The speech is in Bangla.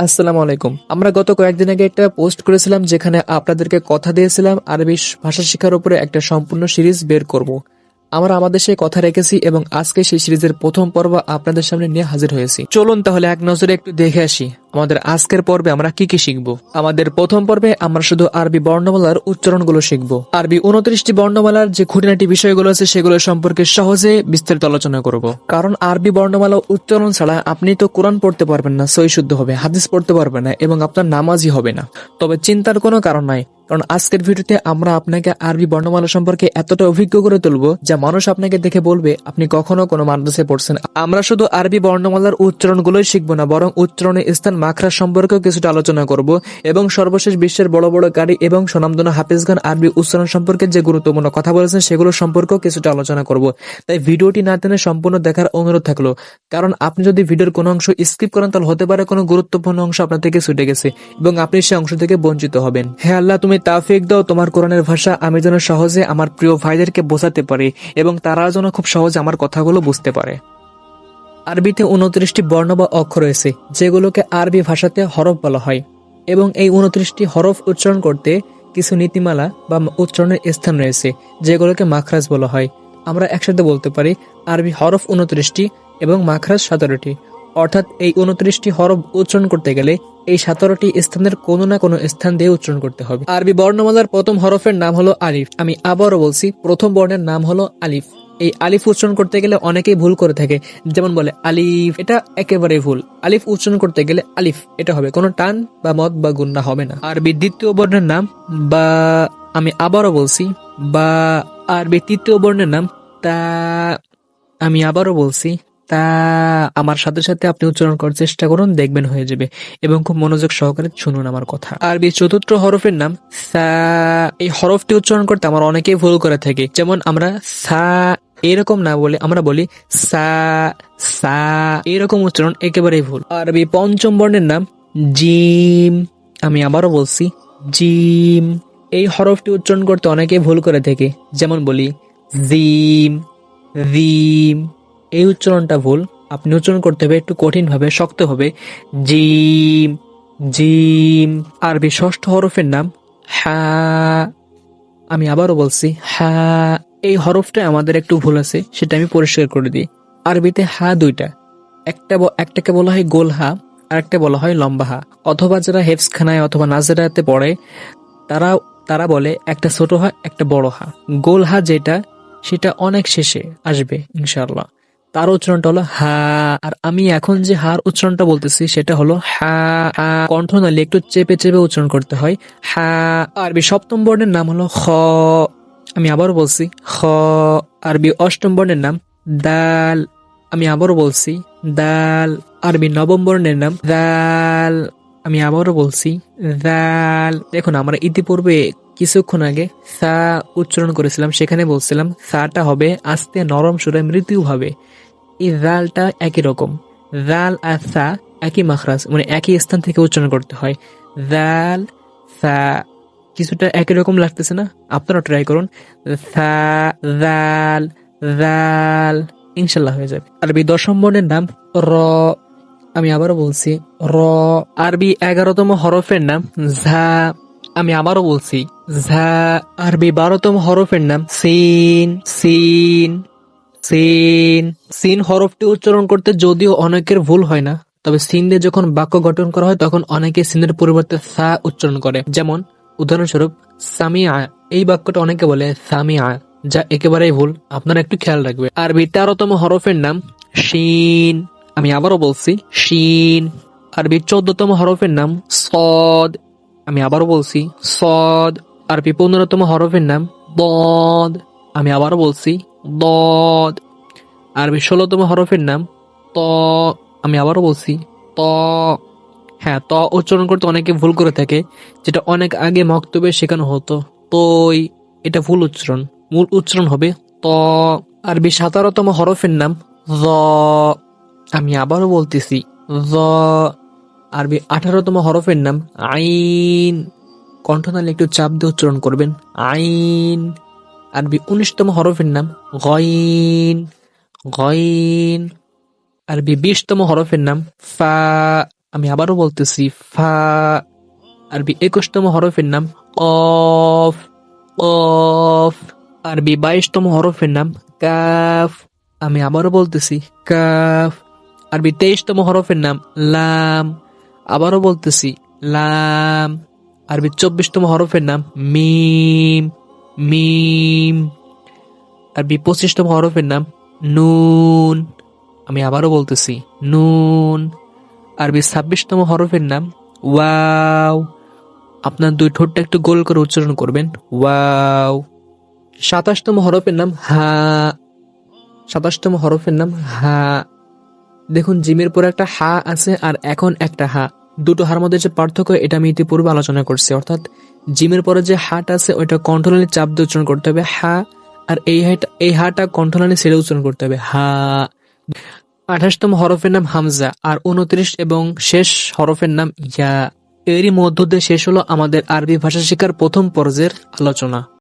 আসসালামু আলাইকুম। আমরা গত কয়েকদিন আগে একটা পোস্ট করেছিলাম যেখানে আপনাদেরকে কথা দিয়েছিলাম আরবি ভাষা শেখার উপরে একটা সম্পূর্ণ সিরিজ বের করব। আমরা আমাদের সেই কথা রেখেছি এবং আজকে সেই সিরিজের প্রথম পর্ব আপনাদের সামনে নিয়ে হাজির হয়েছি। চলুন তাহলে এক নজরে একটু দেখে আসি আমাদের আজকের পর্বে আমরা কি কি শিখব। আমাদের প্রথম পর্বে আমরা শুধু আরবি বর্ণমালার উচ্চারণগুলো শিখব। আরবি 29টি বর্ণমালার যে খুঁটিনাটি বিষয়গুলো আছে সেগুলো সম্পর্কে সহজে বিস্তারিত আলোচনা করব। কারণ আরবি বর্ণমালা উচ্চারণ ছাড়া আপনি তো কোরআন পড়তে পারবেন না, সহি শুদ্ধ হবে, হাদিস পড়তে পারবেন না এবং আপনার নামাজই হবে না। তবে চিন্তার কোনো কারণ নাই, কারণ আজকের ভিডিওতে আমরা আপনাকে আরবি বর্ণমালা সম্পর্কে এতটা অভিজ্ঞ করে তুলবো যা মানুষ আপনাকে দেখে বলবে আপনি কখনো কোনো মাদ্রাসায় পড়ছেন। আমরা শুধু আরবি বর্ণমালার উচ্চারণগুলোই শিখবো না, বরং উচ্চারণের স্থান মাখরাজ সম্পর্কেও কিছুটা আলোচনা করব এবং সর্বশেষ বিশ্বের বড় বড় কারি এবং স্বনামধন্য হাফেজগণ আরবি উচ্চারণ সম্পর্কে যে গুরুত্বপূর্ণ কথা বলেছেন সেগুলো সম্পর্কেও কিছুটা আলোচনা করব। তাই ভিডিওটি না টেনে সম্পূর্ণ দেখার অনুরোধ থাকলো, কারণ আপনি যদি ভিডিওর কোনো অংশ স্কিপ করেন তাহলে হতে পারে কোনো গুরুত্বপূর্ণ অংশ আপনার থেকে ছুটে গেছে এবং আপনি সেই অংশ থেকে বঞ্চিত হবেন। হে আল্লাহ, তুমি তাওফিক দাও তোমার কোরআনের ভাষা আমি যেন সহজে আমার প্রিয় ভাইদেরকে বোঝাতে পারি এবং তারা যেন খুব সহজে আমার কথাগুলো বুঝতে পারে। আরবিতে 29টি বর্ণ বা অক্ষর রয়েছে যেগুলোকে আরবি ভাষাতে হরফ বলা হয় এবং এই 29টি হরফ উচ্চারণ করতে কিছু নীতিমালা বা উচ্চারণের স্থান রয়েছে যেগুলোকে মাখরাজ বলা হয়। আমরা একসাথে বলতে পারি আরবি হরফ 29টি এবং মাখরাজ 17টি। অর্থাৎ এই 29টি হরফ উচ্চারণ করতে গেলে এই 17টি স্থানের কোনো না কোনো স্থান দিয়ে উচ্চারণ করতে হবে। আরবি বর্ণমালার প্রথম হরফের নাম হলো আলিফ। আমি আবারও বলছি, প্রথম বর্ণের নাম হলো আলিফ। এই আলিফ উচ্চারণ করতে গেলে অনেকেই ভুল করে থাকে, যেমন বলে আলিফ, এটা একেবারেই ভুল। আলিফ উচ্চারণ করতে গেলে আলিফ এটা হবে, কোনো টান বা মদ বা গুন্না হবে না। আরবি দ্বিতীয় বর্ণের নাম বা। আমি আবারও বলছি বা। আরবি তৃতীয় বর্ণের নাম তা। আমি আবারও বলছি তা। আমার সাথে সাথে আপনি উচ্চারণ করার চেষ্টা করুন, দেখবেন হয়ে যাবে এবং খুব মনোযোগ সহকারে শুনুন আমার কথা। আরবি চতুর্থ হরফের নাম সা। এই হরফটি উচ্চারণ করতে আমার অনেকেই ভুল করে থাকে, যেমন আমরা সা এরকম না বলে আমরা বলি সা সা, এরকম উচ্চারণ একেবারেই ভুল। আরবি পঞ্চম বর্ণের নাম জিম। আমি আবারও বলছি জিম। এই হরফটি উচ্চারণ করতে অনেকেই ভুল করে থাকে, যেমন বলি জিম জিম। এই উচ্চারণটা ভুল, আপনি উচ্চারণ করতে হবে একটু কঠিন ভাবে, শক্ত হবে, জিম জিম। আরবি ষষ্ঠ হরফের নাম হা। আমি আবারও বলছি হা। এই হরফটা আমাদের একটু ভুল আছে, সেটা আমি পরিষ্কার করে দিই। আরবিতে হা দুইটা, একটাকে বলা হয় গোল হা আর একটা বলা হয় লম্বা হা। অথবা যারা হেফসখানায় অথবা নাজেরাতে পড়ে তারা তারা বলে একটা ছোট হা একটা বড় হা। গোল হা যেটা সেটা অনেক শেষে আসবে ইনশাআল্লাহ, তার উচ্চারণটা হলো হা। আর আমি এখন যে হার উচ্চারণটা বলতেছি সেটা হলো হা। কণ্ঠনালী একটু চেপে চেপে উচ্চারণ করতে হয়, হা। আরবি সপ্তম বর্ণের নাম হলো খ। আমি আবারও বলছি খ। আরবি অষ্টম বর্ণের নাম দাল। আমি আবারও বলছি দাল। আরবি নবম বর্ণের নাম দাল। আমি আবারও বলছি দাল। দেখুন, আমরা ইতিপূর্বে কিছুক্ষণ আগে সা উচ্চারণ করেছিলাম, সেখানে বলছিলাম সাটা হবে আস্তে নরম সুরে মৃদু ভাবে। এই জালটা একই রকম, জাল আর সা একই মাখরাজ, মানে একই স্থান থেকে উচ্চারণ করতে হয়। জাল সা কিছুটা একই রকম লাগতেছে না? আপনারা ট্রাই করুন, সা জাল জাল, ইনশাল্লাহ হয়ে যাবে। আরবি দশম বর্ণের নাম র। আমি আবারও বলছি র। আরবি 11তম হরফের নাম ঝা। আমি আবারও বলছি ঝা। আরবি 12তম হরফের নাম সিন সিন সিন। সিন হরফটি উচ্চারণ করতে যদিও অনেকের ভুল হয় না, তবে সিন দিয়ে যখন বাক্য গঠন করা হয় তখন অনেকে সিনের পরিবর্তে সা উচ্চারণ করে। যেমন উদাহরণস্বরূপ সামিয়া, এই বাক্যটা অনেকে বলে সামিয়া, যা একেবারেই ভুল, আপনারা একটু খেয়াল রাখবে। আরবি 13তম হরফের নাম শিন। আমি আবারও বলছি শিন। আরবি 14তম হরফের নাম সদ। আমি আবারও বলছি সদ। আরবি 15তম হরফের নাম দদ। আমি আবারও বলছি দদ। আরবি 16তম হরফের নাম ত। আমি আবারও বলছি ত। হ্যাঁ, ত উচ্চারণ করতে অনেকে ভুল করে থাকে, যেটা অনেক আগে মক্তবে শেখানো হতো তই, এটা ভুল উচ্চারণ। মূল উচ্চারণ হবে ত। আরবি 17তম হরফের নাম জ। আমি আবারও বলতেছি জ। আরবি 18তম হরফের নাম আইন। কণ্ঠনালী একটু চাপ দিয়ে উচ্চারণ করবেন, আইন। আরবি 19তম হরফের নাম গইন গইন। আরবি 20তম হরফের নাম ফা। আমি আবারও বলতেছি ফা। আরবি 21তম হরফের নাম কফ। কফ। আরবি 22তম হরফের নাম কাফ। আমি আবারও বলতেছি কাফ। আরবি 23তম হরফের নাম লাম। আবারও বলতেছি লাম। আরবি 24তম হরফের নাম মিম। মিম। আরবি 25তম হরফের নাম নুন। আমি আবারও বলতেছি নুন। আরবি 26তম হরফের নাম ওয়াও। আপনার দুই ঠোঁটটা একটু গোল করে উচ্চারণ করবেন, ওয়াও। 27তম হরফের নাম হা। 27তম হরফের নাম হা। দেখুন জিমের পরে একটা হা আছে আর এখন একটা হা, দুটো হার মধ্যে যে পার্থক্য এটা আমি ইতিপূর্বে আলোচনা করছি। অর্থাৎ জিমের পরে যে হাটা আছে ওইটা কণ্ঠনালী চাপ দিয়ে উচ্চারণ করতে হবে হা, আর এই হাটা কণ্ঠনালী ছেড়ে উচ্চারণ করতে হবে হা। 28তম হরফের নাম হামজা আর 29 এবং শেষ হরফের নাম ইয়া। এরই মধ্য দিয়ে শেষ হলো আমাদের আরবি ভাষা শেখার প্রথম পর্যায়ের আলোচনা।